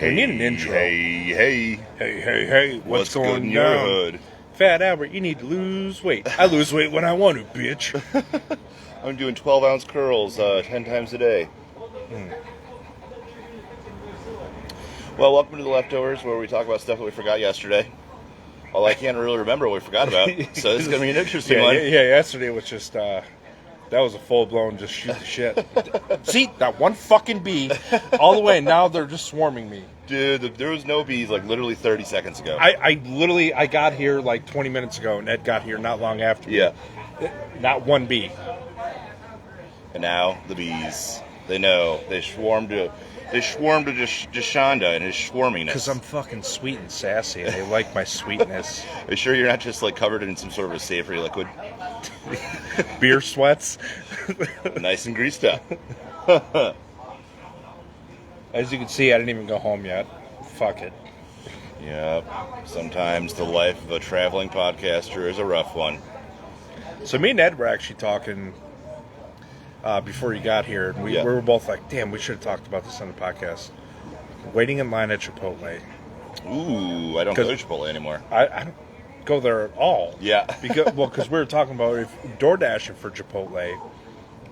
We need an intro. Hey. What's good going in your down? hood? Fat Albert, you need to lose weight. I lose weight when I want to, bitch. I'm doing 12-ounce curls 10 times a day. Well, welcome to The Leftovers, where we talk about stuff that we forgot yesterday. Although I can't really remember what we forgot about, so this is going to be an interesting one. Yeah, yesterday was just, that was a full-blown just shoot the shit. See, that one fucking bee all the way, and now they're just swarming me. Dude, there was no bees like literally 30 seconds ago. I got here like 20 minutes ago, and Ed got here not long after me. Yeah. Not one bee. And now the bees, they know. They swarmed to Jsonda and his swarminess. Because I'm fucking sweet and sassy, and they like my sweetness. Are you sure you're not just like covered in some sort of a savory liquid? Beer sweats. Nice and greased up. As you can see, I didn't even go home yet. Fuck it. Yep. Sometimes the life of a traveling podcaster is a rough one. So me and Ed were actually talking before you got here. And we were both like, damn, we should have talked about this on the podcast. Waiting in line at Chipotle. Ooh, I don't go to Chipotle anymore. I don't go there at all. Yeah. Because we were talking about if DoorDashing for Chipotle.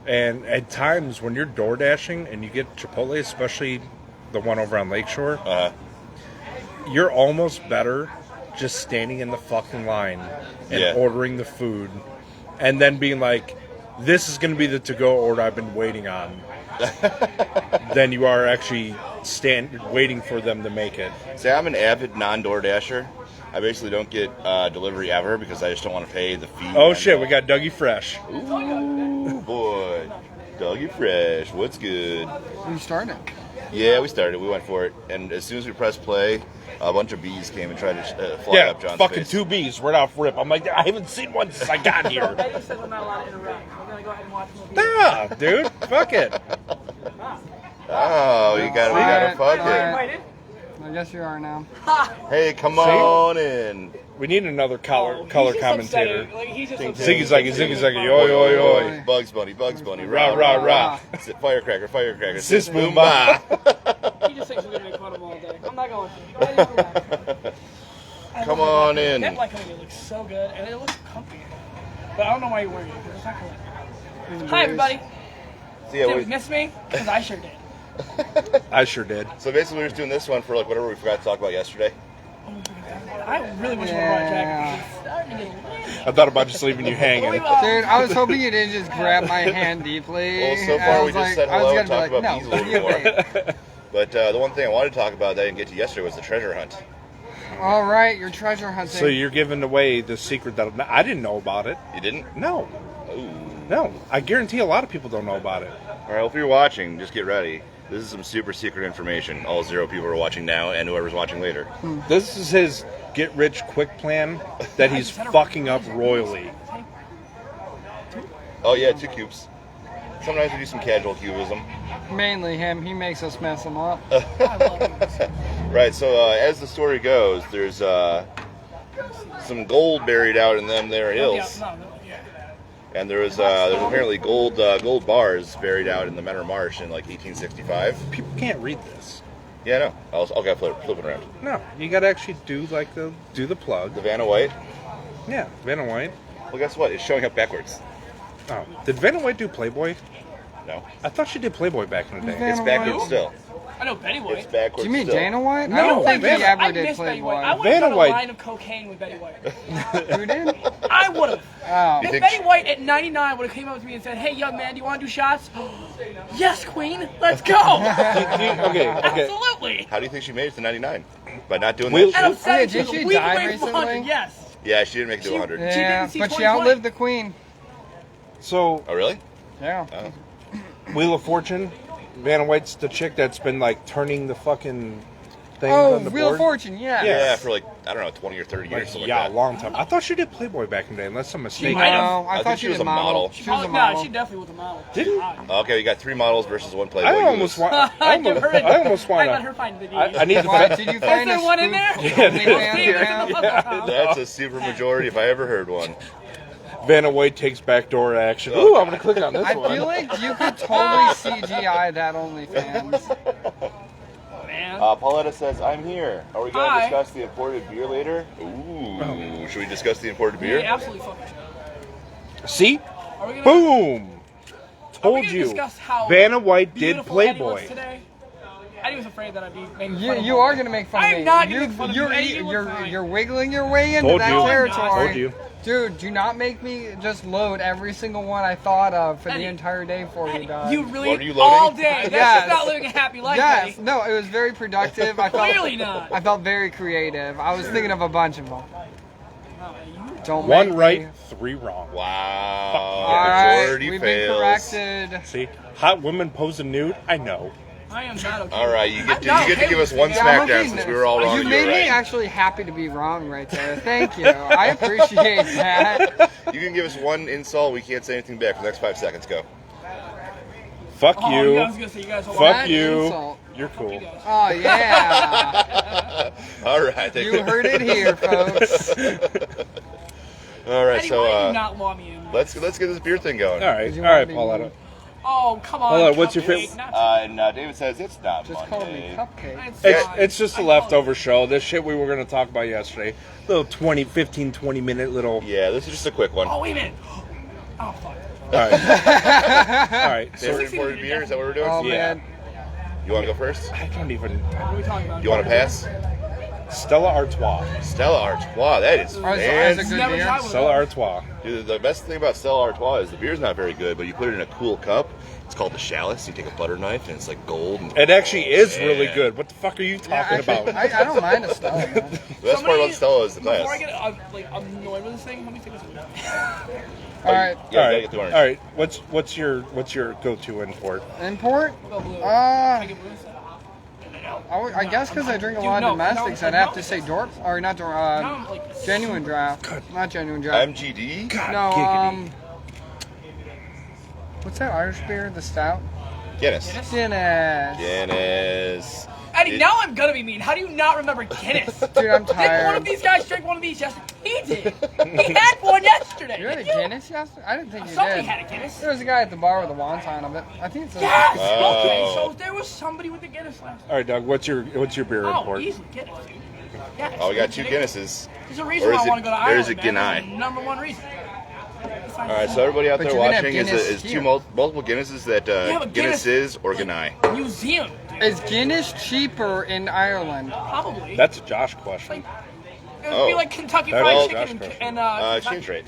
And at times when you're door dashing and you get Chipotle, especially the one over on Lakeshore, you're almost better just standing in the fucking line and ordering the food and then being like, this is going to be the to-go order I've been waiting on, than you are actually waiting for them to make it. See, I'm an avid non-door dasher. I basically don't get delivery ever because I just don't want to pay the fee. Oh shit, we got Dougie Fresh. Ooh, boy. Dougie Fresh, what's good? You started? Yeah, we started. We went for it. And as soon as we pressed play, a bunch of bees came and tried to fly up John's fucking face. 2 bees right off rip. I'm like, I haven't seen one since I got here. Betty says I'm not allowed to interrupt. I'm going to go ahead and watch more bees. Nah, dude, fuck it. Oh, we gotta fuck it. Invited? I guess you are now. Hey, come on in. We need another color He's just commentator. upsetting. Like, he's just Ziggy upsetting. zaggy, yo, yo, yo. Bugs Bunny, Rah, rah, rah. Firecracker. Sis boom ba. He just thinks we're going to make fun of him all day. I'm not going to. Come on in. That black hoodie looks so good, and it looks comfy. But I don't know why you're wearing it, because it's not comfy. Hi, everybody. So, Did we miss me? Because I sure did. I sure did. so basically, we're just doing this one for like whatever we forgot to talk about yesterday. I really wish I would have brought a jacket. It's starting to get I thought about just leaving you hanging. Dude, I was hoping you didn't just grab my hand deeply. Well, so And I far we was just like- said I was hello and gonna talked be about like, bees a no, little you more. wait. But the one thing I wanted to talk about that I didn't get to yesterday was the treasure hunt. All right, your treasure hunting. So you're giving away the secret that I didn't know about it. You didn't? No. Ooh. No. I guarantee a lot of people don't know about it. All right, well, if you're watching, just get ready. This is some super secret information. All 0 people are watching now and whoever's watching later. This is his get-rich-quick plan that he's fucking up royally. Oh, yeah, 2 cubes. Sometimes we do some casual cubism. Mainly him. He makes us mess them up. Right, so as the story goes, there's some gold buried out in them there hills. And there's apparently gold bars buried out in the Menor Marsh in like 1865. People can't read this. Yeah, no. I'll flip it around. No, you gotta actually do the plug. The Vanna White. Yeah, Vanna White. Well, guess what? It's showing up backwards. Oh, did Vanna White do Playboy? No. I thought she did Playboy back in the day. Vanna It's backwards White? still. I know Betty White. It's backwards Do you mean still. Dana White? No, I don't think Vanna- he ever I did miss Betty White. Playboy. I would have Vanna done a White- line of cocaine with Betty White. Who did? I would have. Oh. You If think Betty she- White at 99 would have came up to me and said, "Hey, young man, do you want to do shots?" Yes, Queen. Let's go. Okay. Absolutely. How do you think she made it to 99? By not doing We'll- that And I'm shit? saying did she's she a week die away from 100. recently? Yes. Yeah, she didn't make it to 100. didn't Yeah, see but she 2020. outlived the queen. So, Oh, really? Yeah. Oh. Wheel of Fortune, Vanna White's the chick that's been like turning the fucking things Oh, on the Wheel board. of Fortune, yeah. Yeah, for like, I don't know, 20 or 30 years, Like, something yeah, like a that. long time. I thought she did Playboy back in the day, unless I'm mistaken. might have. No, I I thought think she she was did a model. She was a No, model. she definitely was a model. Did you? God. Okay, you got 3 models versus 1 Playboy. I You almost lose. want. I give her a- I almost want I let her to. find the I need to What, find. did you Is find there a one in there? OnlyFans Stay there in account? the puzzle house. That's a super majority if I ever heard one. Vanna White takes backdoor action. Ooh, I'm going to click on this I one. feel like you could totally CGI that OnlyFans. Man. Pauletta says, I'm here. Are we going to Hi. discuss the imported beer later? Ooh, should we discuss the imported beer? Yeah, absolutely fucking. See? Are we gonna, Boom! are we Told gonna you. discuss how Vanna White did beautiful Eddie was Playboy. today? Eddie was afraid that I'd be making fun of You him. are gonna make fun of me. I'm not gonna make fun of you. Eddie, you look fine. You're wiggling your way into Told that you. territory. Told you. Dude, do not make me just load every single one I thought of for Eddie, the entire day for you, Eddie, dog. you really What are you loading? all day. That's Yes. just not living a happy life, Yes, Eddie. no, it was very productive. I felt Clearly not. I felt very creative. I was thinking of a bunch of them. Don't One make right, me. 3 wrong. Wow. All right, Majority we've fails. been corrected. See? Hot women posing nude? I know. I am not okay. All right, you get I'm not to okay give with us one this. Yeah, I'm smackdown okay since now. we were all wrong. You and made were me right. actually happy to be wrong right there. Thank you. I appreciate that. You can give us one insult. We can't say anything back for the next 5 seconds. Go. Fuck Oh, you. I was gonna say you guys hold Fuck That you. insult. You're cool. Oh yeah. All right. You heard it here, folks. All right, Eddie, so why do you not want me in? let's get this beer thing going. All right, You all right, wanna be Pauletta. mean. Oh, come on. Hold on, what's your Cupcake, favorite- not And David says it's not Just call me Monday. Cupcake. fine. It's just a I call leftover show. This shit we were going to talk about yesterday. Little 20 minute little... Yeah, this is just a quick one. Oh, wait a minute. Oh, fuck. All right. All right. So Favorite imported beer? Is that what we're doing? Oh Yeah. man. You want to go first? I don't even... What are we talking about? You want to pass? Stella Artois. Stella Artois. That is Ours is a fancy. good Never beer. tried one. Stella Artois. Dude, the best thing about Stella Artois is the beer's not very good, but you put it in a cool cup. It's called the chalice. You take a butter knife, and it's like gold. And It actually is really Yeah. good. What the fuck are you Yeah, talking actually, about? I don't mind a Stella. Man. the best part about Stella is the Before I glass. get annoyed with this thing, let me take this away. All right, Yeah, all you right. gotta get the orange. All right. What's your go-to import? import. Go blue. Can Uh, I get blue instead? I guess because I drink a Dude, lot of no, domestics, no, I'd have no. to say Dorp or not Dorp. Now I'm like Genuine draft. Not genuine draft. MGD? God, No, giggity. what's that Irish beer? The stout. Guinness. Guinness. Guinness. Eddie, now I'm gonna be mean. How do you not remember Guinness? Dude, I'm Didn't one of tired. these guys drink one of these yesterday? He did. He had one yesterday. You had a Didn't Guinness yesterday? I didn't think you Somebody did. had a Guinness. There was a guy at the bar with a wonton of it. I think it's a Yes. Oh. Okay, so there was somebody with the Guinness last. All right, Doug. What's your beer Oh, import? easily Guinness, dude. Yes. Oh, we got 2 Guinnesses. There's a reason Or why is I it- want to go to or Ireland. is it man. That's Guinea? the number one reason. All right, so everybody out But there you're gonna have watching Guinness is here. multiple Guinnesses that Yeah, but Guinness is or Guinea. Museum, dude. Is Guinness cheaper in Ireland? Probably. That's a Josh question. Like, it would be Oh. like Kentucky That Fried is Chicken Josh and, question. Exchange rate.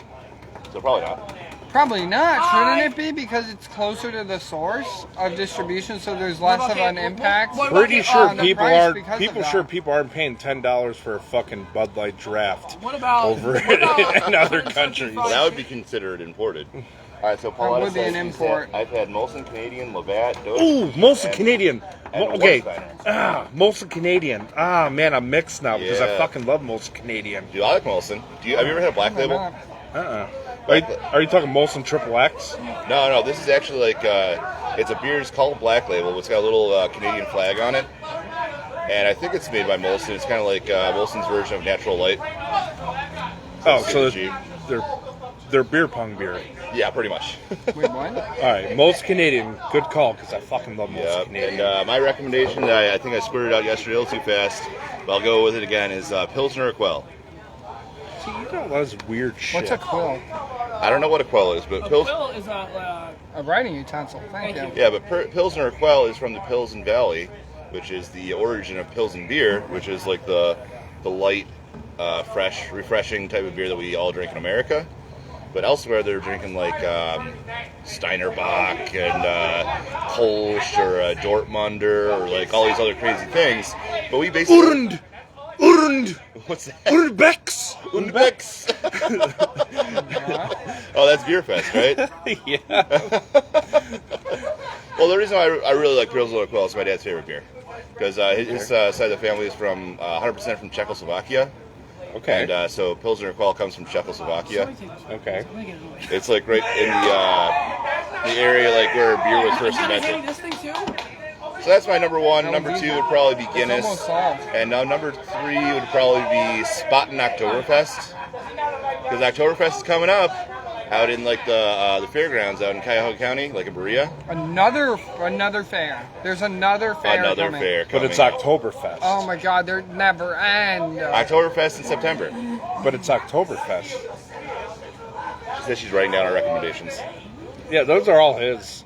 So probably not. Probably not. Shouldn't I- it be because it's closer to the source of distribution, so there's less of Okay, an impact? what- Pretty Okay, sure on the people price aren't. because of People that. sure people aren't paying $10 for a fucking Bud Light draft What about over what about in other Kentucky countries. Fried Well, that would be Chicken? considered imported. All right, so That Pauletta would be says an she said, import. I've had Molson Canadian, Labatt, Doge. Ooh, Molson and- Canadian. and Okay. Warsteiner. Molson Canadian. Man, I'm mixed now because I Yeah. fucking love Molson Canadian. Dude, I like Molson. Have you ever had a Black Why Label? not? Are you talking Molson Triple X? No, this is actually like it's a beer. It's called Black Label. It's got a little Canadian flag on it, and I think it's made by Molson. It's kind of like Molson's version of Natural Light. Oh, It's so cheap. they're beer pong beer. Yeah, pretty much. Wait, what? All right, Molson Canadian. Good call because I fucking love Molson Yeah, Canadian. and my recommendation, I think I squirted out yesterday a little too fast, but I'll go with it again, is Pilsner or Quell. See, you got a lot of weird shit. What's a quill? I don't know what a Quell is, but A Pilsner. quill is a A writing utensil. Thank Thank you. Yeah, but Pilsner or Quell is from the Pilsen Valley, which is the origin of Pilsen beer, which is like the light, fresh, refreshing type of beer that we all drink in America. But elsewhere, they're drinking like Steinerbach and Kolsch or Dortmunder or like all these other crazy things. But we basically Urnd! what's that? Urdbex! Unbex. Oh, that's Beer Fest, right? Yeah. Well, the reason why I really like Pilsner or Quell is my dad's favorite beer. Because his side of the family is from 100% from Czechoslovakia. Okay. And so Pilsner or Quell comes from Czechoslovakia. Okay. It's like right in the area like where beer was first invented. this thing too? So that's my number one. That Number was 2 easy. would probably be It's Guinness. almost solved. And now number 3 would probably be Spaten Oktoberfest. Because Oktoberfest is coming up. out in like the fairgrounds out in Cuyahoga County, like in Berea. Another fair. There's another fair Another coming. fair But coming. it's Oktoberfest. Oh my God, they're never end. Oktoberfest in September. But it's Oktoberfest. She says she's writing down our recommendations. Yeah, those are all his.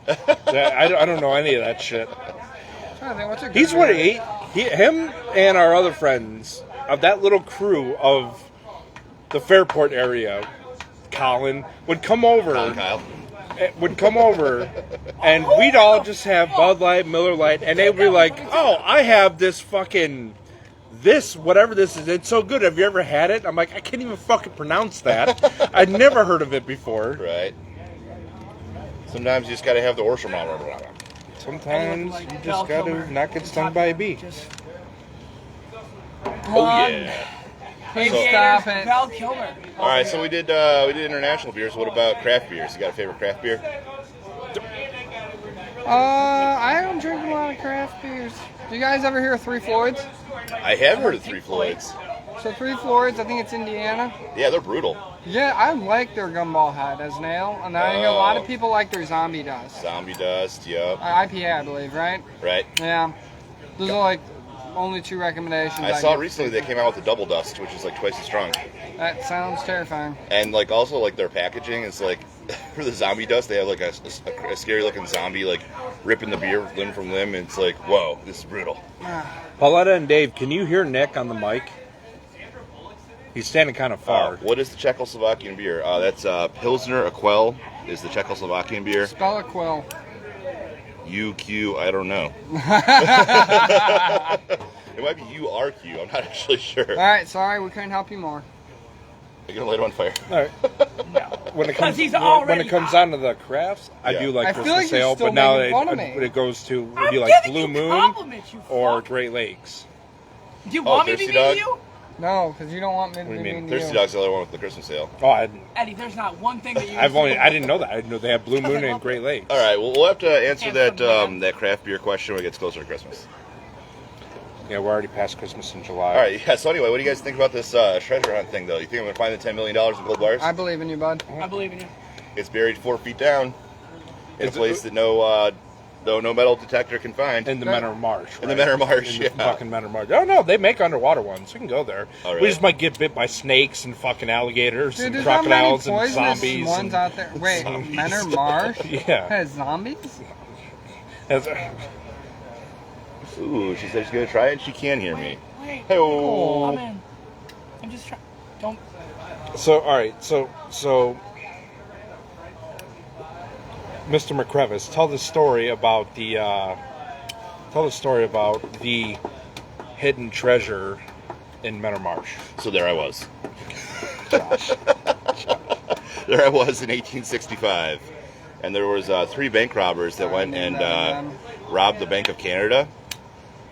Yeah, I don't know any of that shit. I think, what's a good He's what him and our other friends of that little crew of the Fairport area, Colin, would come over. Kyle. Would come over, and we'd all just have Bud Light, Miller Light, and they'd be like, "Oh, I have this fucking this whatever this is. It's so good. Have you ever had it?" I'm like, I can't even fucking pronounce that. I'd never heard of it before. Right. Sometimes you just gotta have the Orsham. Sometimes you just gotta not get stung by a bee. Oh yeah. Please So- stop it. Val Kilmer. All right, so we did international beers. What about craft beers? You got a favorite craft beer? I don't drink a lot of craft beers. Do you guys ever hear of Three Floyds? I have heard of Three Floyds. So Three Floyds, I think it's Indiana. Yeah, they're brutal. Yeah, I like their gumball head as an ale, and I hear a lot of people like their zombie dust. Zombie dust. Yep. IPA, I believe, right? Right. Yeah. Those are like only two recommendations. I saw give. recently they came out with the double dust, which is like twice as strong. That sounds terrifying. And like also like their packaging is like for the zombie dust they have like a scary looking zombie like ripping the beer limb from limb, and it's like, whoa, this is brutal. Pauletta and Dave, can you hear Nick on the mic? He's standing kind of far. What is the Czechoslovakian beer? That's Pilsner Aquel is the Czechoslovakian beer. Spell a quill. UQ, I don't know. It might be URQ, I'm not actually sure. All right, sorry, we couldn't help you more. You're gonna light it on fire. All right. When it comes he's when already it comes down to the crafts, I Yeah. do like I feel Christmas like you're ale, still but now making fun of me. it goes to would I'm you like giving Blue you Moon compliments, you or fuck. Great Lakes? Do you want me to Thirsty be mean Dog? to you? No, because you don't want me to What do be you mean? mean to Thirsty you. Dog's the other one with the Christmas ale. Oh, Eddie, there's not one thing that you. I didn't know that. I didn't know they have Blue Moon and Great Lakes. All right, well, we'll have to answer Handsome that man. that craft beer question when it gets closer to Christmas. Yeah, we're already past Christmas in July. All right, yeah. So anyway, what do you guys think about this treasure hunt thing, though? You think I'm gonna find the $10 million in gold bars? I believe in you, bud. I believe in you. It's buried 4 feet down in a Is it- place that no metal detector can find. In the Menor Marsh. In the right? Menor Marsh, In yeah. the fucking Menor Marsh. Oh, no, they make underwater ones. We can go there. Oh, really? We just might get bit by snakes and fucking alligators Dude, and there's not many crocodiles and poisonous zombies. ones and out there. Wait, zombies. Menor Marsh Yeah. has zombies? That's- Ooh, she said she's gonna try it, and she can hear me. Wait. Hey-oh. I'm in. I'm just trying. Don't. So, all right. So, Mr. McCrevis, tell the story about the hidden treasure in Menor Marsh. So there I was. Josh. There I was in 1865, and there was 3 bank robbers that went and robbed the Bank of Canada.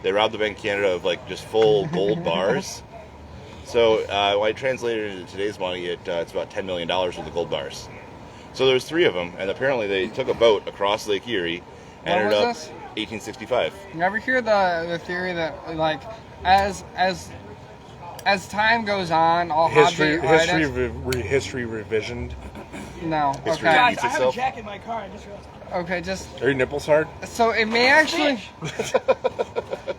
They robbed the Bank of Canada of like just full gold bars. So when I translated it into today's money, it's about $10 million worth of gold bars. So there's 3 of them, and apparently they took a boat across Lake Erie, When ended was up this? 1865. You ever hear the theory that like as time goes on, all history history revisioned. No. History Okay. Guys, I have a itself. jacket in my car. I just realized. Okay, just Are your nipples hard? so it may actually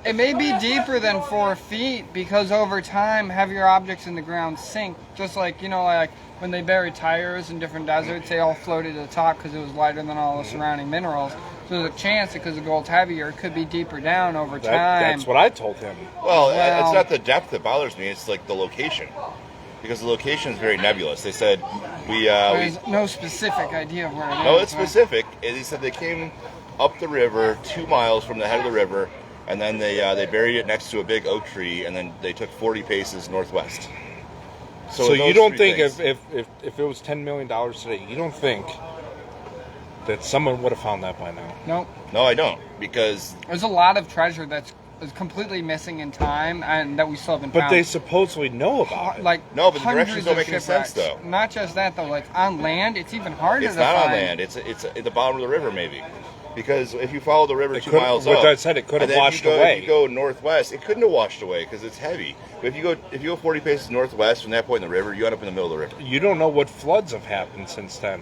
it may be deeper than 4 feet because over time heavier objects in the ground sink. Just like like when they buried tires in different deserts, they all floated to the top because it was lighter than all the surrounding minerals. So there's a chance that because the gold's heavier, it could be deeper down over time. That's what I told him. Well, Well- it's not the depth that bothers me; it's like the location, because the location is very nebulous. They said we There's no specific idea of where it is. no, it's right? specific. They said they came up the river 2 miles from the head of the river, and then they buried it next to a big oak tree, and then they took 40 paces northwest. So those you don't 3 think things- if it was $10 million today, you don't think that someone would have found that by now? Nope. No, I don't, because There's a lot of treasure that's is completely missing in time and that we still haven't But found. they supposedly know about it. Like No, but the hundreds directions don't of make any sense, shipwrecks. though. Not just that though, like on land, it's even harder it's to not find. on land. It's at the bottom of the river, maybe. Because if you follow the river It 2 could- miles what up, I said, it could have and then washed if away. If you go northwest, it couldn't have washed away because it's heavy. But if you go 40 paces northwest from that point in the river, you end up in the middle of the river. You don't know what floods have happened since then.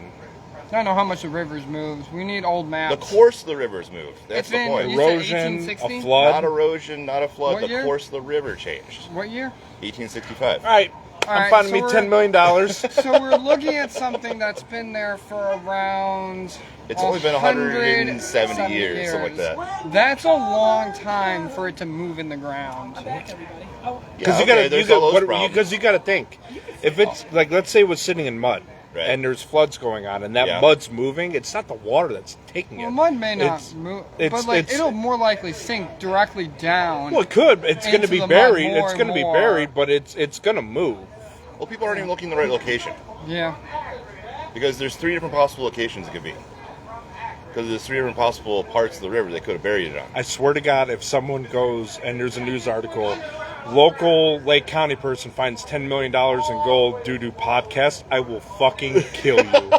I don't know how much the river's moved. We need old maps. The course of the river's moved. That's It's the been- point. you said Erosion, 1860? a flood. Not erosion, not a flood. What The year? course of the river changed. What year? 1865. All right, All I'm right, finding so me we're- $10 million. So we're looking at something that's been there for around... It's only been 170 years, something like that. That's a long time for it to move in the ground. Back, everybody. Oh, Because Yeah, there's all those problems. because you got to think, if it's like, let's say it was sitting in mud, Right. and there's floods going on, and that Yeah. mud's moving, it's not the water that's taking Well, it. mud may not It's- move, it's- but like it's- it'll more likely sink directly down. Well, it could. It's going to into be the mud buried. more It's and going to be more. buried, but it's going to move. Well, people aren't even looking in the right location Yeah. because there's 3 different possible locations it could be. Because there's 3 different possible parts of the river they could have buried it on. I swear to God, if someone goes and there's a news article, local Lake County person finds $10 million in gold due to podcast, I will fucking kill you.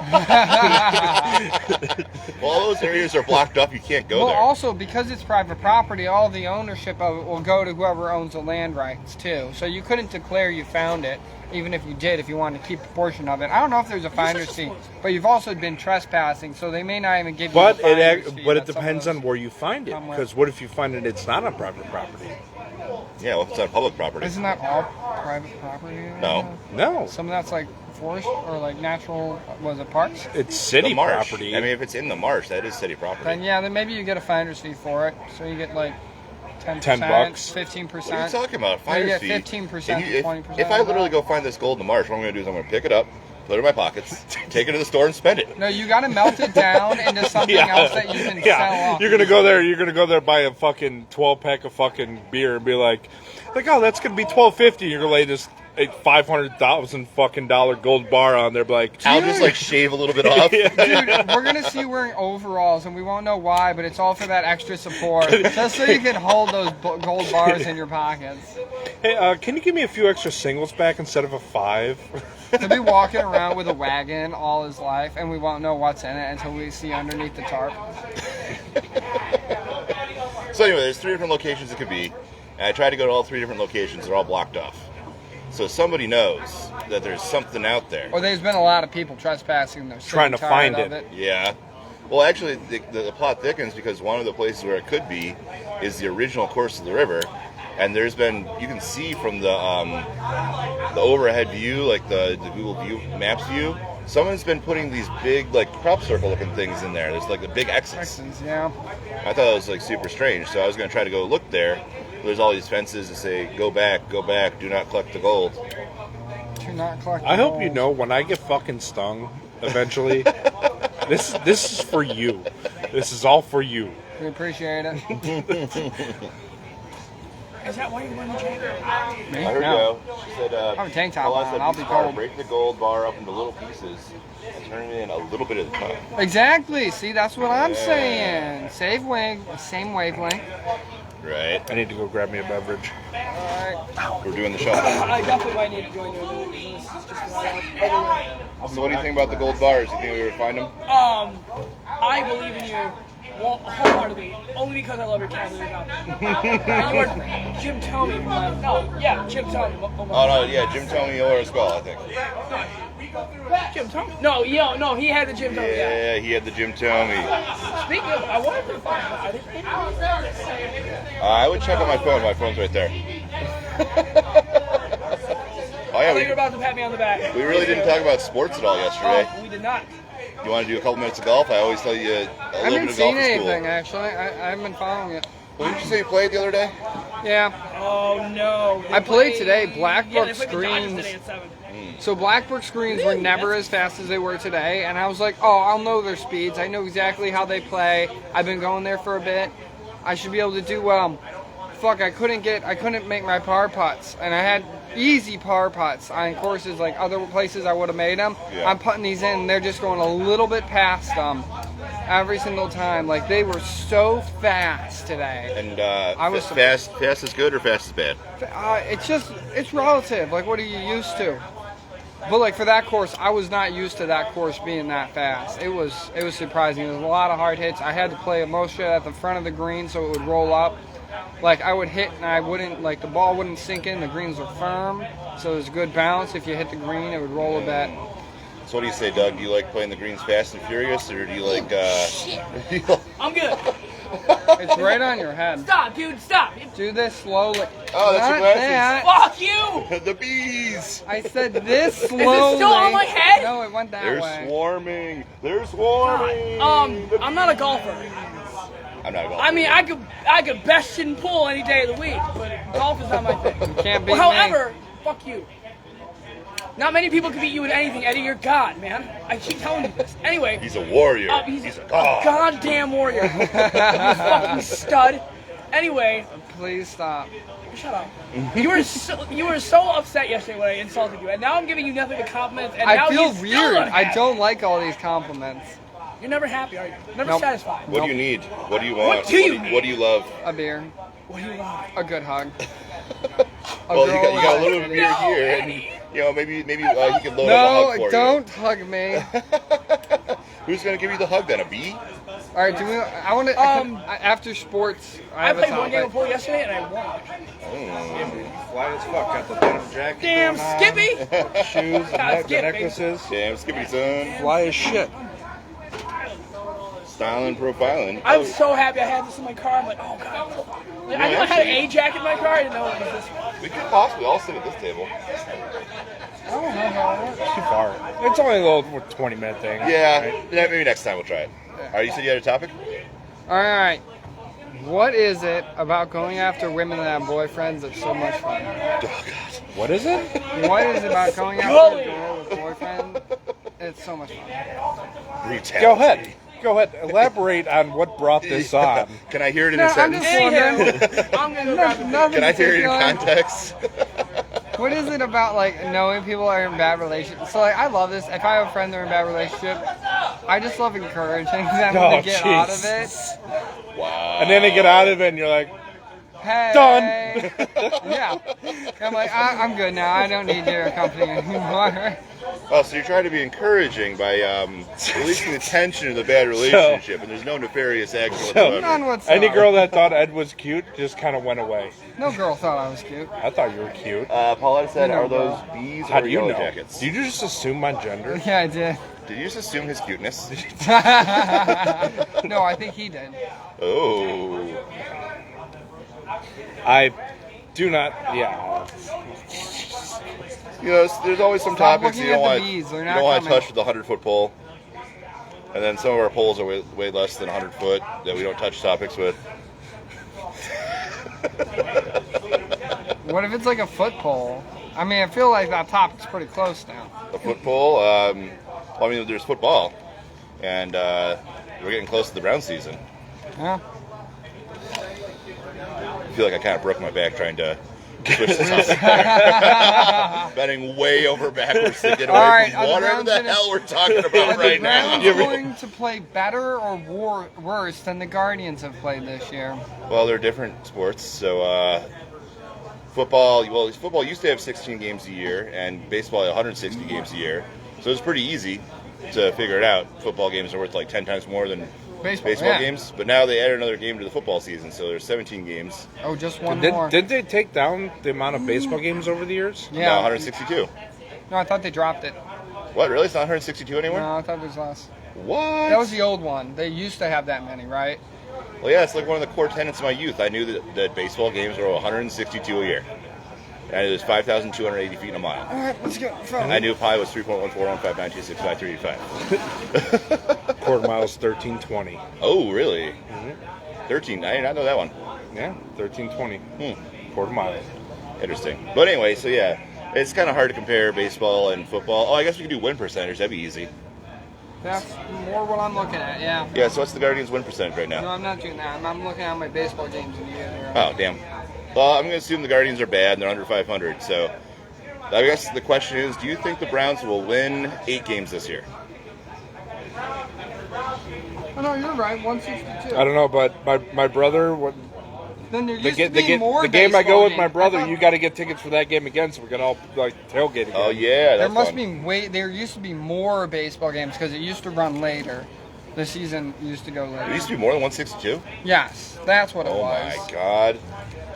Well, all those areas are blocked up. You can't go Well, there. also because it's private property, all the ownership of it will go to whoever owns the land rights too. So you couldn't declare you found it, even if you did, if you wanted to keep a portion of it. I don't know if there's a finder's fee, but you've also been trespassing, so they may not even give you. But the finder's fee. it That's depends some of on where you find it. somewhere. Because what if you find it it's not on private property? Yeah, well, if it's on public those- property. Isn't that all private property? No. No, Some of that's like forest or like natural. Was it parks? it's city The marsh. property. I mean, if it's in the marsh, that is city property. Then yeah, then maybe you get a finder's fee for it. So you get like 10%, 10 bucks. 15%. What are you talking about? No, you Finder's get fee. 15% If you- to 20%. If I literally go find this gold in the marsh, what I'm going to do is I'm going to pick it up, put it in my pockets, take it to the store and spend it. No, you got to melt it down into something else that you can sell off. You're gonna go there. You're gonna go there, buy a fucking 12-pack of fucking beer, and be like, oh, that's gonna be $12.50. You're gonna lay this $500,000 fucking gold bar on there, be like, I'll just like shave a little bit off. Dude, we're gonna see you wearing overalls, and we won't know why, but it's all for that extra support, just so you can hold those gold bars in your pockets. hey, can you give me a few extra singles back instead of a 5? He'll be walking around with a wagon all his life, and we won't know what's in it until we see underneath the tarp. So anyway, there's 3 different locations it could be. And I tried to go to all 3 different locations. They're all blocked off. So somebody knows that there's something out there. Or there's been a lot of people trespassing. They're sick Trying and to tired find of it. Yeah. Well, actually, the plot thickens because one of the places where it could be is the original course of the river. And there's been, you can see from the overhead view, like the Google View Maps view, someone's been putting these big, like, crop circle looking things in there. There's like the big X's. Texans, yeah. I thought it was like super strange, so I was going to try to go look there. There's all these fences that say, go back, do not collect the gold. Do not collect I hope you gold. know when I get fucking stung eventually. this is for you. This is all for you. We appreciate it. is that why you're wearing the jacket? Me? I heard No. go. She said, I have a tank top "Well, I on, said, I'll "Be be smart. cold." Break the gold bar up into little pieces and turn it in a little bit at a time." Exactly. See, that's what I'm Yeah. saying. Same wavelength. Right. I need to go grab me a beverage. Alright. We're doing the show. I definitely might need to join you. This is just So what do you think about the gold bars? You think we would find them? I believe in you wholeheartedly, only because I love your cat. And you are Jim Tomey from Jim Tomey. Oh, no, yeah, Jim Tomey or Skull, I think. Jim Tomey? No, he had the Jim Tomey. Yeah. Yeah, he had the Jim Tomey. Speaking of, I wonder if they find him. Are they I would check on my phone. My phone's right there. Oh, I think you're yeah, about to pat me on the back. we really didn't talk about sports at all yesterday. We did not. You want to do a couple minutes of golf? I always tell you a I little haven't bit of golf seen is cool. anything actually. I haven't been following it. Well, didn't you say you played the other day? Yeah. Oh no. They I played today. Yeah, Blackbrook they played the Dodgers screens. today at 7. So Blackbrook screens were never as fast as they were today, and I was like, oh, I'll know their speeds. I know exactly how they play. I've been going there for a bit. I should be able to do well. Fuck, I couldn't make my par putts, and I had easy par putts on courses like other places I would have made them. Yeah. I'm putting these in, and they're just going a little bit past them every single time. Like, they were so fast today. And I was fast is good or fast is bad? It's relative. Like, what are you used to? But like for that course, I was not used to that course being that fast. It was surprising. There was a lot of hard hits. I had to play most shit at the front of the green so it would roll up. Like I would hit and I wouldn't, like the ball wouldn't sink in. The greens were firm, so it was good bounce. If you hit the green, it would roll a bit. So what do you say, Doug? Do you like playing the greens fast and furious, or do you like? I'm good. It's right on your head. Stop, dude. Stop. Do this slowly. Oh, that's your Not glasses. that. Fuck you. The bees. I said this slowly. Is it still on my head? No, it went that They're way. swarming. They're swarming. I'm not a golfer. I'm not a golfer. I mean, I could best shit and pull any day of the week, but golf is not my thing. You can't beat Well, me. however, fuck you. Not many people can beat you in anything, Eddie. You're God, man. I keep telling you this. Anyway. He's a warrior. He's a god. goddamn warrior. You fucking stud. Anyway. Please stop. Shut up. You were so upset yesterday when I insulted you, and now I'm giving you nothing but compliments, and now I feel you're still weird. unhappy. I don't like all these compliments. You're never happy, are you? Never Nope. satisfied. What do you need? What do you want? What do you need? What do you love? A beer. What do you want? A good hug. Well, you girl got a little with bit of a- beer here, and maybe he can load up a hug for No, don't hug me. you. Who's gonna give you the hug then? A bee? All right, I want to. After sports, I I have a played one game of topic. pool yesterday, and I won. Fly as fuck. Got the denim jacket. Damn, going on, Skippy! Shoes, God, the Skip, necklaces. Damn, skippity son. Fly as shit. Styling, profiling. I'm so happy I had this in my car. I'm like, oh god. Like, I knew I had an A jacket in my car. I didn't know it was this one. We could possibly all sit at this table. Too far. It's only a little 20-minute thing. Yeah, right? maybe next time we'll try it. All right, you said you had a topic? All right. What is it about going after women that have boyfriends that's so much fun? Oh God. What is it? What is it about going after a girl with a boyfriend? It's so much fun. Brutality. Go ahead. Elaborate on what brought this on. Can I hear it in No, a I'm sentence? just wondering. I'm gonna go grab a beer. Nothing Can I hear it in particular. context? What is it about like knowing people are in bad relationships? So like I love this. If I have a friend they're in a bad relationship, I just love encouraging them Oh, to get out of Jesus. it. Wow. And then they get out of it, and you're like, Hey. Done. Yeah. I'm like, I'm good now. I don't need your company anymore. Oh, so you're trying to be encouraging by releasing the tension of the bad relationship, and there's no nefarious action whatsoever. None whatsoever. any girl that thought Ed was cute just kind of went away. No girl thought I was cute. I thought you were cute. Paulette said, No, are those bro. bees How or do you yellow know? jackets? Did you just assume my gender? Yeah, I did. Did you just assume his cuteness? No, I think he did. Oh. I do not. Yeah. You know, there's always some Stop topics looking you don't at the want. bees. They're You not don't want to coming. touch with a 100-foot pole. And then some of our poles are way less than 100 foot that we don't touch topics with. What if it's like a foot pole? I mean, I feel like that topic's pretty close now. A foot pole. Well, I mean, there's football, and we're getting close to the Brown season. Yeah. I feel like I kind of broke my back trying to switch the topic. Bending way over backwards to get away All right, from are the whatever Browns the gonna- hell we're talking Are about the right now. Browns going to play better or worse than the Guardians have played this year? Well, they're different sports. So football used to have 16 games a year, and baseball had 160 games a year. So it's pretty easy to figure it out. Football games are worth like 10 times more than baseball yeah. games. But now they added another game to the football season, so there's 17 games. Oh, just one more. Did they take down the amount of baseball games over the years? Yeah. No, 162. No, I thought they dropped it. What, really? It's not 162 anymore? No, I thought it was less. What? That was the old one. They used to have that many, right? Well, yeah, it's like one of the core tenets of my youth. I knew that baseball games were 162 a year. And it was 5,280 feet in a mile. All right, let's go. And I knew pi was 3.14159265385. Quarter miles 1320. Oh, really? 13. I did not know that one. Yeah, 1320. Quarter mile. Interesting. But anyway, so yeah, it's kind of hard to compare baseball and football. Oh, I guess we could do win percentage. That'd be easy. That's more what I'm looking at, yeah. Yeah, so what's the Guardians' win percentage right No, now? I'm not doing that. I'm looking at my baseball games in the year. Oh, damn. Well, I'm going to assume the Guardians are bad and they're under 500. So I guess the question is, do you think the Browns will win 8 games this year? Oh, no, you're right. 162. I don't know, but my brother, Then there The, used ga- to the, be ga- more the game I baseball go with games. my I brother, thought you got to get tickets for that game again, so we can all like tailgate again. Oh yeah, There that's must fun. be there used to be more baseball games because it used to run later. The season used to go later. There used to be more than 162. Yes, that's what it Oh was. my god,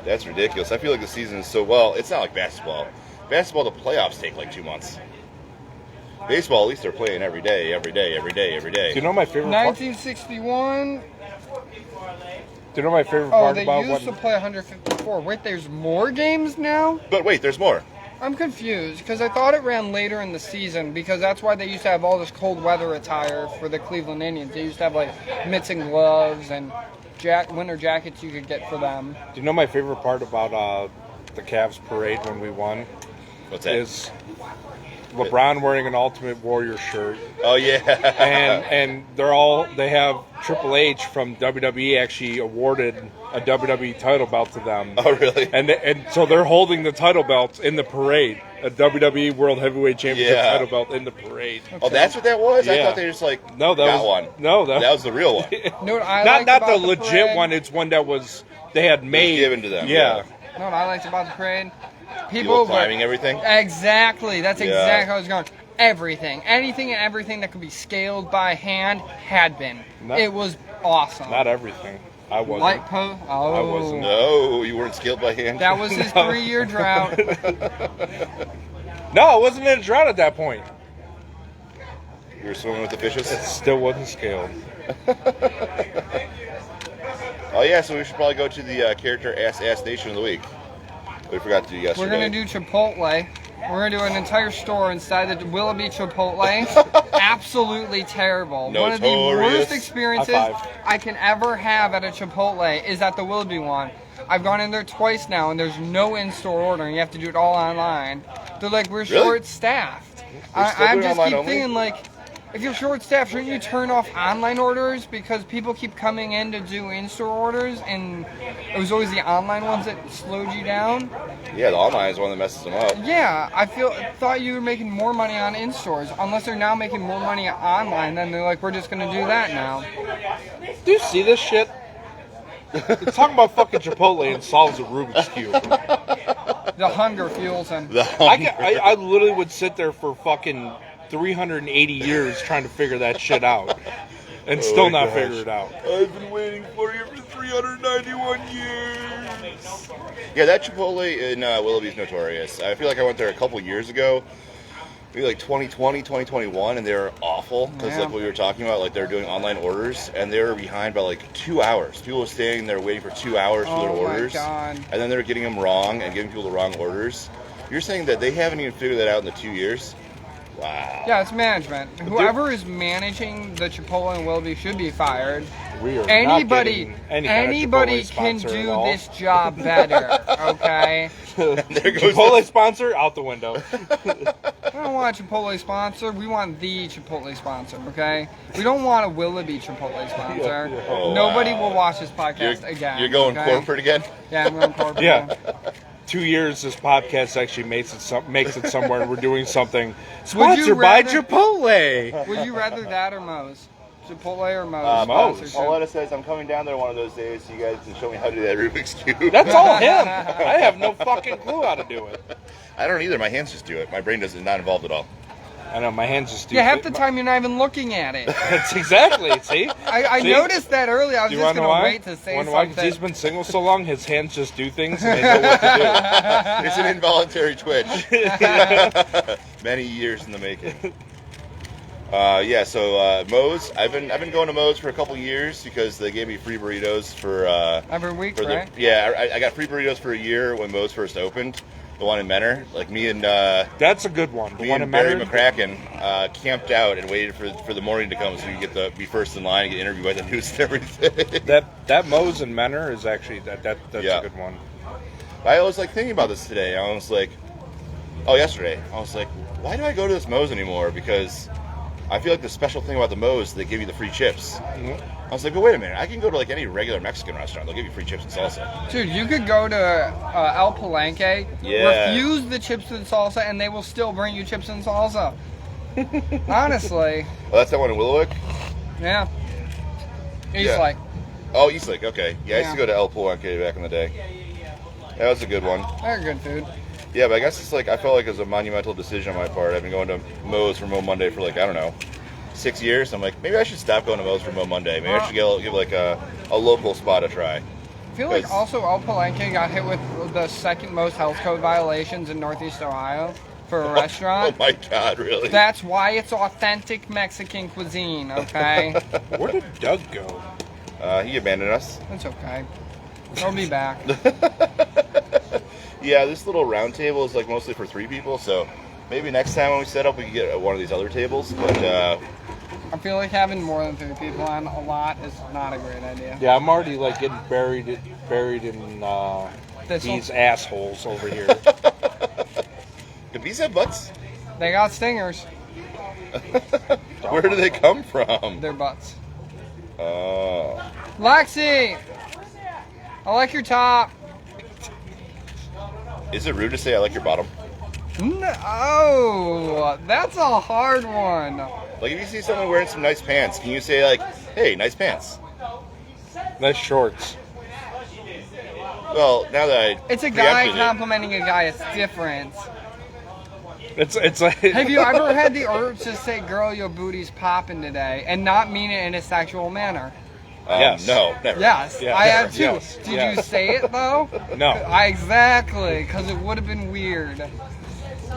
that's ridiculous. I feel like the season is so well. It's not like basketball. Basketball, the playoffs take like 2 months. Baseball, at least they're playing every day. Do you know my favorite part? 1961. Do you know my favorite Oh, part they about used to play 154. Wait, there's more games now? But wait, there's more. I'm confused because I thought it ran later in the season because that's why they used to have all this cold weather attire for the Cleveland Indians. They used to have like mitts and gloves and winter jackets you could get for them. Do you know my favorite part about the Cavs parade when we won? What's that? Is LeBron wearing an Ultimate Warrior shirt, Oh yeah. and they have Triple H from WWE actually awarded a WWE title belt to them. Oh really? And so they're holding the title belts in the parade, a WWE World Heavyweight Championship Yeah. title belt in the parade. Oh, that's what that was? I Yeah. thought they just like No, that got was one. no, That was the real one. You know what I not liked not the about legit parade? one. It's one that was they had made given to them, Yeah. yeah. You know what I liked about the parade? People climbing everything. Exactly. That's Yeah. exactly how I was going. Everything. Anything and everything that could be scaled by hand had been. It was awesome. Not everything. I wasn't. Light post. Oh. I wasn't. No, you weren't scaled by hand. That was his 3-year drought. No, I wasn't in a drought at that point. You were swimming with the fishes. It still wasn't scaled. Oh yeah, so we should probably go to the character Ass Nation of the week. We forgot to do yesterday. We're going to do Chipotle. We're going to do an entire store inside the Willoughby Chipotle. Absolutely terrible. One of the Notorious. worst experiences High five. I can ever have at a Chipotle is at the Willoughby one. I've gone in there twice now, and there's no in-store ordering. You have to do it all online. They're like, we're Really? short-staffed. They're still I doing just online keep only? thinking, like, if you're short-staffed, shouldn't you turn off online orders? Because people keep coming in to do in-store orders, and it was always the online ones that slowed you down. Yeah, the online is the one that messes them up. Yeah, I thought you were making more money on in-stores. Unless they're now making more money online, then they're like, we're just going to do that now. Do you see this shit? It's talking about fucking Chipotle and solves a Rubik's Cube. The hunger fuels them. I literally would sit there for fucking 380 years trying to figure that shit out. And still my not gosh. figure it out. I've been waiting for you for 391 years. Yeah, that Chipotle in Willoughby is notorious. I feel like I went there a couple years ago. Maybe like 2020, 2021, and they were awful. Because Yeah. like what we were talking about, like they were doing online orders, and they were behind by like 2 hours. People were standing there waiting for 2 hours for their Oh my orders. God. And then they were getting them wrong and giving people the wrong orders. You're saying that they haven't even figured that out in the 2 years? Wow. Yeah, it's management. Whoever is managing the Chipotle in Willoughby should be fired. We are Anybody, not getting any kind of anybody Chipotle can sponsor at do all. this job better. Okay. There goes Chipotle sponsor out the window. We don't want a Chipotle sponsor. We want the Chipotle sponsor. Okay. We don't want a Willoughby Chipotle sponsor. Oh, Nobody wow. will watch this podcast again. You're going okay? corporate again? Yeah, I'm going corporate. Yeah. 2 years this podcast actually makes it somewhere. We're doing something sponsored by rather- Chipotle. Would you rather that or Moe's? Chipotle or Moe's? Moe's. sponsorship? Pauletta says I'm coming down there one of those days so you guys can show me how to do that Rubik's Cube. That's all him. I have no fucking clue how to do it. I don't either. My hands just do it. My brain is not involved at all. I know my hands just do. Yeah, half the time you're not even looking at it. That's exactly. See, I See? noticed that earlier. I was Do you just want to know going to why? wait to say Wanna know why? 'Cause something. he's been single so long, his hands just do things and they know what to It's an involuntary twitch. Many years in the making. Yeah, so Moe's. I've been going to Moe's for a couple years because they gave me free burritos for Every week, for right? I got free burritos for a year when Moe's first opened. The one in Menor, like me and do. That's a good one. The me one and in Barry Menor? McCracken camped out and waited for the morning to come so we could get be first in line and get interviewed by the news and everything. That Moe's in Menor is actually that's Yeah. a good one. I was like thinking about this today. I was like, yesterday. I was like, why do I go to this Moe's anymore? Because I feel like the special thing about the Moe's is they give you the free chips. Mm-hmm. I was like, but wait a minute. I can go to like any regular Mexican restaurant. They'll give you free chips and salsa. Dude, you could go to El Palenque, Yeah. refuse the chips and salsa, and they will still bring you chips and salsa. Honestly, Well, that's that one in Willowick. yeah. He's Yeah. like, Oh, Eastlake. Okay. Yeah, I used to go to El Polanque back in the day. That was a good one. They're good food. Yeah, but I guess it's like I felt like it was a monumental decision on my part. I've been going to Moe's for Mo Monday for like, I don't know, 6 years. I'm like, maybe I should stop going to Moe's for Mo Monday. Maybe I should give like a local spot a try. I feel like also El Palenque got hit with the second most health code violations in Northeast Ohio for a restaurant. Oh my God, really? That's why it's authentic Mexican cuisine, okay? Where did Doug go? He abandoned us. That's okay. He'll be back. Yeah, this little round table is like mostly for 3 people, so maybe next time when we set up we can get one of these other tables, but I feel like having more than 3 people on a lot is not a great idea. Yeah, I'm already like getting buried in these assholes over here. Do bees have butts? They got stingers. Where do they come from? Their butts. Oh. Lexi! I like your top. Is it rude to say I like your bottom? No, oh, that's a hard one. Like if you see someone wearing some nice pants, can you say like, hey, nice pants? Nice shorts. Well, now that It's a guy complimenting a guy. It's different. It's like. Have you ever had the urge to say, girl, your booty's popping today, and not mean it in a sexual manner? Yes. No, never. Yes, Yeah, I have too. yes, Did yes. you say it though? No. Exactly, because it would have been weird.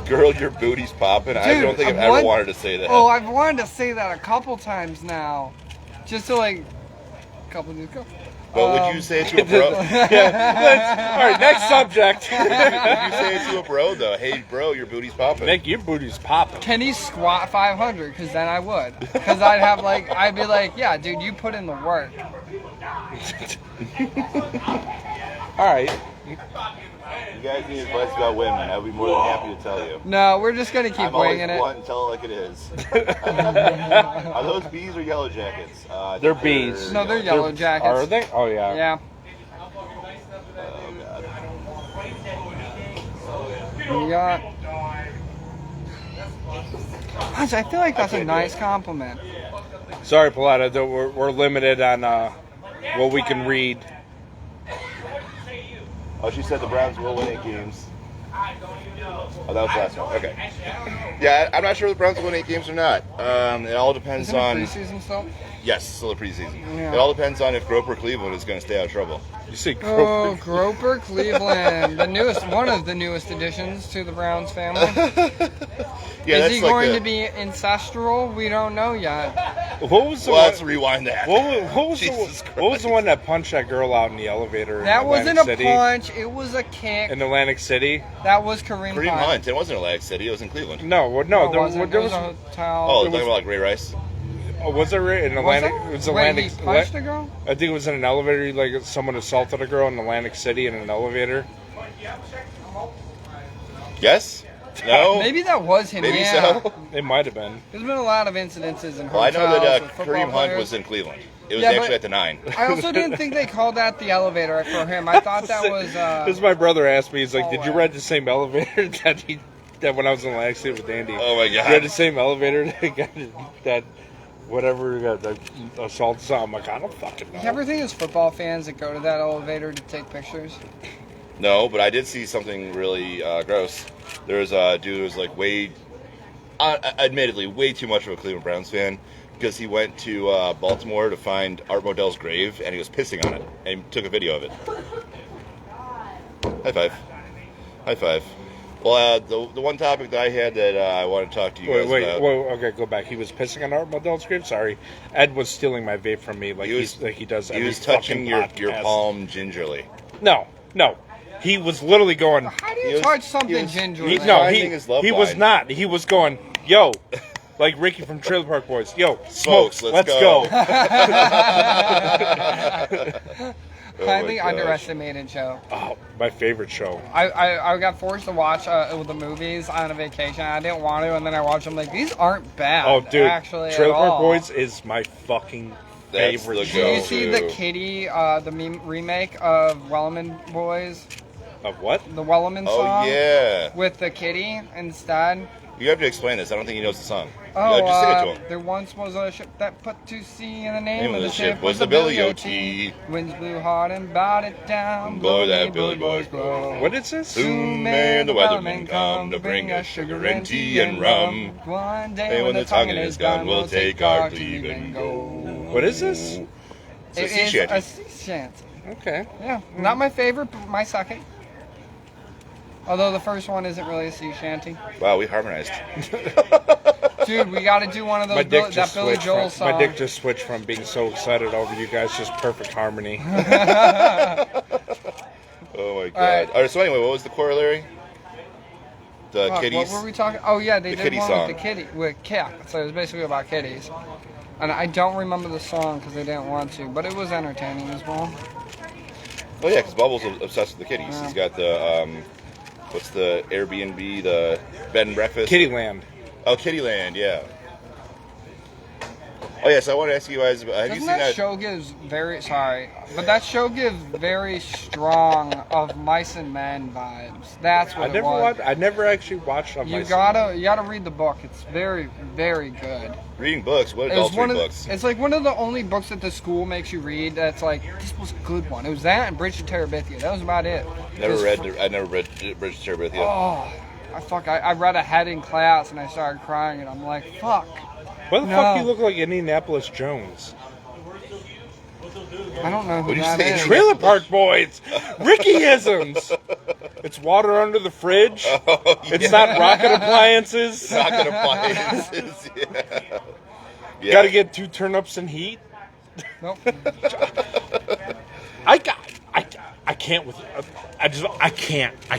Girl, your booty's popping. I don't think I've ever wanted to say that. Oh, I've wanted to say that a couple times now. Just to like, a couple of go. But would you say it to a bro? All right, next subject. Would you say it to a bro though? Hey, bro, your booty's popping. Nick, your booty's popping. Can he squat 500? Because then I would. Because I'd be like, yeah, dude, you put in the work. All right. You guys need advice about women. I'd be more than happy to tell you. No, we're just gonna keep I'm always winging it. blunt and tell it like it is. Are those bees or yellow jackets? They're bees. No, they're yellow jackets. Are they? Oh yeah. Yeah. Oh God. You got. Gosh, I feel like that's a nice compliment. Sorry, Paletta, though we're limited on what we can read. Oh, she said the Browns will win 8 games. Oh, that was the last one. Okay. Yeah, I'm not sure if the Browns will win 8 games or not. It all depends Isn't it on. preseason still? Yes, still a preseason. Yeah. It all depends on if Groper Cleveland is going to stay out of trouble. You say Oh, Groper Cleveland, one of the newest additions to the Browns family. Yeah, Is he going to be ancestral? We don't know yet. What was the Well, one? let's rewind that. What was Jesus the one that punched that girl out in the elevator? That in wasn't Atlantic a City? punch. It was a kick. In Atlantic City? That was Kareem Kareem Hunt. Hunt. It wasn't Atlantic City. It was in Cleveland. No, No, there it wasn't. there It was a hotel. Oh, talking about like Ray Rice. Oh, was it in Atlantic? Was It was it? Wait, Atlantic. he punched a girl? I think it was in an elevator. Like someone assaulted a girl in Atlantic City in an elevator. Yes? No? Maybe that was him. Maybe yeah. so. It might have been. There's been a lot of incidences in Well, I hotels know that with football Kareem Hunt players. was in Cleveland. It was Yeah, actually but- at the 9. I also didn't think they called that the elevator for him. I thought that was. This is my brother asked me. He's like, "Did you hallway. ride the same elevator that when I was in Atlantic City with Andy?" Oh my You God. had the same elevator that whatever got the assault. So I'm like, I don't fucking know. You ever think there's football fans that go to that elevator to take pictures? No, but I did see something really gross. There was a dude who was like admittedly, way too much of a Cleveland Browns fan because he went to Baltimore to find Art Modell's grave and he was pissing on it and he took a video of it. High five. High five. Well, the one topic that I had that I want to talk to you guys about. Wait, okay, go back. He was pissing on Art Modell's grave? Sorry. Ed was stealing my vape from me like he does He every was touching fucking your podcast. palm gingerly. No. He was literally going... How do you He was- touch he something was- gingerly? finding his love he was line. not. He was going, yo, like Ricky from Trailer Park Boys. Yo, smokes, let's go. Highly gosh. underestimated show. Oh, my favorite show. I got forced to watch the movies on a vacation. I didn't want to, and then I watched them. Like, these aren't bad. Oh, dude, actually, Trailer at Park all. Boys is my fucking That's favorite the show. Did you see the Kitty, the remake of Wellman Boys? Of what? The Wellerman Oh, song. yeah. With the kitty instead. You have to explain this. I don't think he knows the song. Oh, Just sing it to him. there once was a ship that put to sea, and the name Name of the ship was the Billy Billy O.T. Winds blew hard and bowed it down. Blow that me, Billy boys, boys, blow. What is this? Soon may the weathermen come to bring us sugar and tea and rum. One day And when the tonguing is gone, we'll take our leave and go. What is this? It's a It sea is shanty. a sea shanty. Okay. Yeah, not my favorite, but my second. Although the first one isn't really a sea shanty. Wow, we harmonized. Dude, we got to do one of those that Billy Joel song. My dick just switched from being so excited over you guys, just perfect harmony. Oh my god. All right, so anyway, what was the corollary? The Fuck, kitties? what were we talking? Oh yeah, they The did kitty one song. with the kitty, with cat. So it was basically about kitties. And I don't remember the song because they didn't want to, but it was entertaining as well. Oh yeah, because Bubbles is obsessed with the kitties. Yeah. He's got the, what's the Airbnb, the bed and breakfast? Kittyland. Oh, Kittyland, yeah. Oh yeah, so I want to ask you guys, have you Doesn't seen that that? show gives that show gives very strong of Mice and Men vibes. That's what I never actually watched on You gotta read the book. It's very, very good. Reading books, what It was adults one read of books? it's like one of the only books that the school makes you read that's like, this was a good one. It was that and Bridge to Terabithia. That was about it. I It was never read Bridge to Terabithia. Oh, I read ahead in class and I started crying and I'm like, fuck. Why the No. fuck you look like Indianapolis Jones? I don't know who What'd you that say? is. Trailer Park Boys! Rickyisms! It's water under the fridge. Oh, It's not rocket appliances. Rocket appliances, yeah. Yeah. Gotta get 2 turnips and heat. Nope. I can't with I can't. I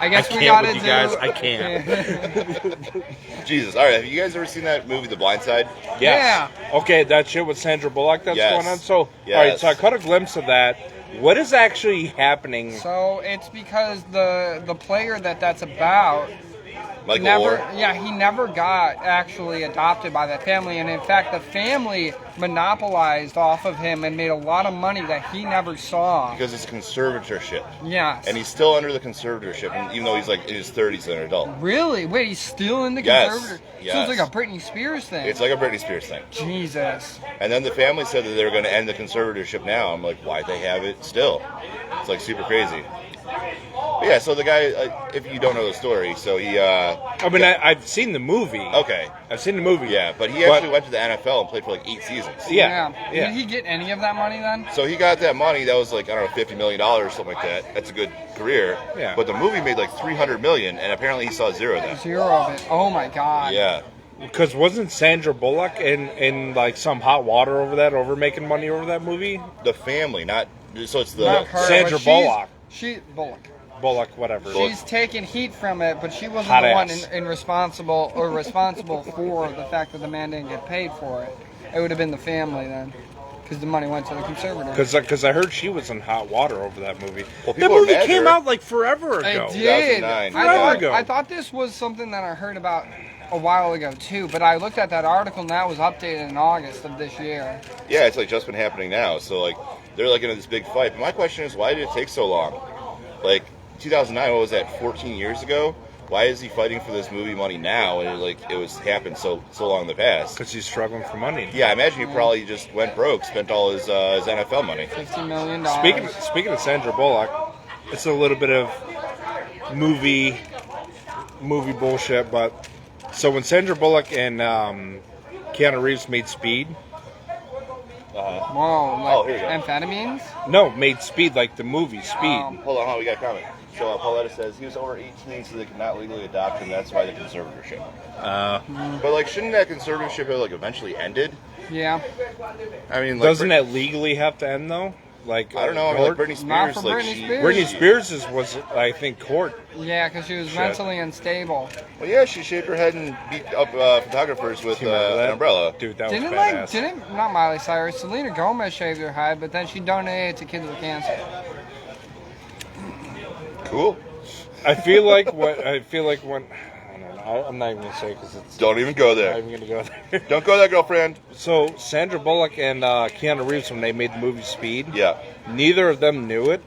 guess I we can't gotta with you do. guys. I can't. Jesus. All right, have you guys ever seen that movie, The Blind Side? Yes. Okay, that shit with Sandra Bullock that's Yes. going on. So, Yes. all right, so I caught a glimpse of that. What is actually happening? So it's because the player that's about Michael never, Orr? yeah, he never got actually adopted by that family, and in fact, the family monopolized off of him and made a lot of money that he never saw. Because it's a conservatorship. Yes. And he's still under the conservatorship, and even though he's like in his 30s as an adult. Really? Wait, he's still in the Yes. conservator? So Yes. it's like a Britney Spears thing. It's like a Britney Spears thing. Jesus. And then the family said that they were going to end the conservatorship now. I'm like, why'd they have it still? It's like super crazy. But yeah, so the guy, if you don't know the story, so he... I mean, I've seen the movie. Okay. I've seen the movie. Yeah, but he actually went to the NFL and played for like 8 seasons. Yeah. Did he get any of that money then? So he got that money. That was like, I don't know, $50 million or something like that. That's a good career. Yeah. But the movie made like $300 million, and apparently he saw 0 of that. 0 of it. Oh my god. Yeah. Because wasn't Sandra Bullock in like some hot water over making money over that movie? The family, not... So it's the... Not her, Sandra but Bullock. Bullock, whatever. She's taking heat from it, but she wasn't Hot the one ass. responsible for the fact that the man didn't get paid for it. It would have been the family then, because the money went to the conservator. Because I heard she was in hot water over that movie. Well, That people are movie mad came at her. out like forever ago. I did. 2009. Forever ago. I thought this was something that I heard about a while ago too, but I looked at that article and that was updated in August of this year. Yeah, it's like just been happening now. So like they're like in this big fight. But my question is, why did it take so long? Like 2009, what was that? 14 years ago. Why is he fighting for this movie money now? And it was happened so long in the past. Because he's struggling for money. Yeah, I imagine he probably just went broke, spent all his NFL money. $50 million. Speaking of Sandra Bullock, it's a little bit of movie bullshit, but so when Sandra Bullock and Keanu Reeves made Speed, Whoa, here we go. amphetamines? made Speed like the movie Speed. Hold on, we got a comment. So Pauletta says he was over 18, so they could not legally adopt him. That's why the conservatorship. But like, shouldn't that conservatorship have like eventually ended? Yeah. I mean, like, Doesn't that legally have to end though? Like I don't know. I mean, like Britney Spears, Not for like Britney she. Spears. Britney Spears was I think court. Yeah, because she was Shit. mentally unstable. Well, yeah, she shaved her head and beat up photographers with You remember that? an umbrella. Dude, that was Didn't badass. not Miley Cyrus, Selena Gomez shaved her head, but then she donated to kids with cancer. Cool. I feel like when I don't know. I'm not even gonna say because it's Don't even go not there. even gonna go there. Don't go there, girlfriend. So Sandra Bullock and Keanu Reeves, when they made the movie Speed, Yeah. neither of them knew it.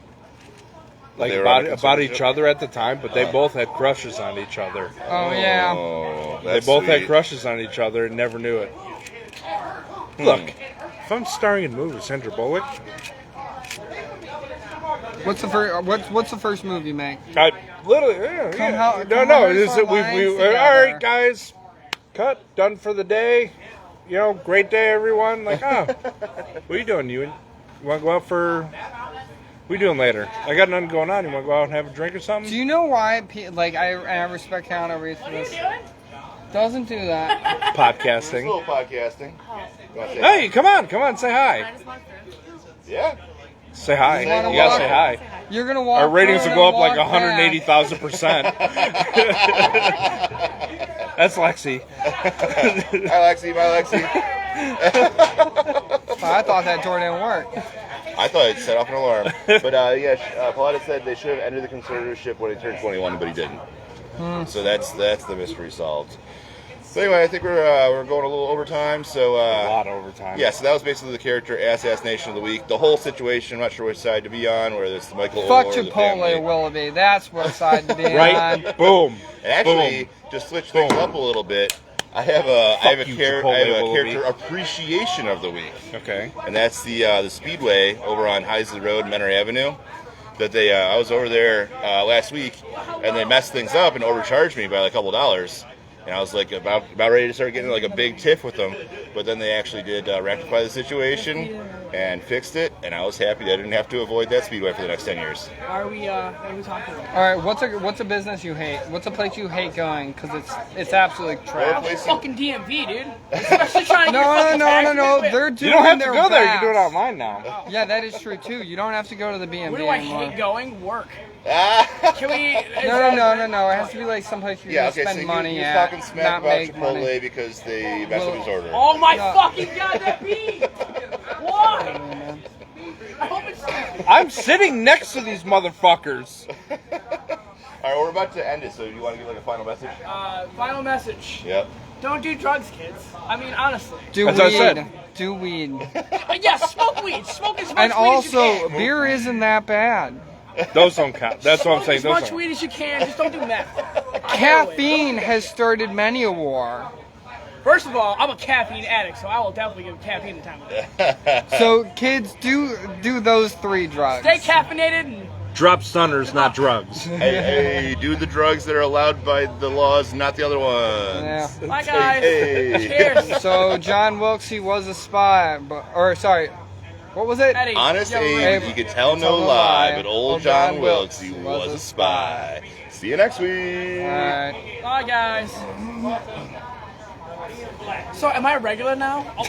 like They were on a about each conservatorship? other at the time, but they both had crushes on each other. Oh yeah. Oh, They that's both had sweet. crushes on each other and never knew it. Look, if I'm starring in movies, Sandra Bullock, What's the first movie you make? I literally, yeah, Come yeah. help- no, come no. help It's, us we, on lines all together. right, guys, cut, done for the day. You know, great day, everyone. Like, oh, what are you doing? You want to go out for? What are you doing later? I got nothing going on. You want to go out and have a drink or something? Do you know why? I respect Keanu Reeves for this. Doesn't do that. It's a Podcasting. little podcasting. You wanna say Hey, come on, say hi. Yeah. Say hi. You wanna You gotta walk? say hi. You're gonna walk. Our ratings through will go up and like walk back. 180,000%. That's Lexi. Hi, Lexi. Bye, Lexi. I thought that door didn't work. I thought it set off an alarm. But Pauletta said they should have ended the conservatorship when he turned 21, but he didn't. So that's the mystery solved. So anyway, I think we're going a little overtime. So A lot of overtime. yeah, so that was basically the character assassination of the week. The whole situation, I'm not sure which side to be on, whether it's the Michael Fuck or the Chipotle, family. Willoughby. That's what side to be Right? on. Boom. And actually, Boom. to switch things up a little bit, I have a you, character Willoughby. appreciation of the week. Okay. And that's the Speedway over on Heisley Road, Menor Avenue. That they, I was over there last week, and they messed things up and overcharged me by like a couple dollars. And I was like about ready to start getting like a big tiff with them, but then they actually did rectify the situation and fixed it, and I was happy that I didn't have to avoid that Speedway for the next 10 years. What are we talking about? All right, what's a business you hate? What's a place you hate going? Because it's absolute trash. Well, Fucking DMV, dude. Especially trying to get No. fucking taxes. They're doing You don't have to their go there. You best. can do it online now. Yeah, that is true too. You don't have to go to the BMV Where do I anymore. hate going? Work. Ah! Can we? No. It has to be like someplace you're Yeah, gonna okay, so spend money you're at, talking smack not about make Chipotle money. because they messed up his order. Oh my No. fucking god, that beat! Why? I hope it's. I'm sitting next to these motherfuckers. All right, we're about to end it, so do you want to give like a final message? Final message. Yep. Don't do drugs, kids. I mean, honestly. Do That's what I weed. said. Do weed. Yes, smoke weed. Smoke as much And weed as you also, can. beer isn't that bad. Those don't count. That's what I'm Smoke saying. as Those much don't. weed as you can. Just don't do meth. Caffeine has started many a war. First of all, I'm a caffeine addict, so I will definitely give caffeine the time of day. So kids, do those 3 drugs. Stay caffeinated and Drop stunners, not drugs. Hey, do the drugs that are allowed by the laws, not the other ones. Yeah. bye guys. Hey. Cheers. So John Wilkes, he was a spy, what was it? Eddie, Honest you have a Abe, ring? you could tell no lie, but old John Wilkes, he was a spy. See you next week. Alright. Bye guys. So am I a regular now? Oh.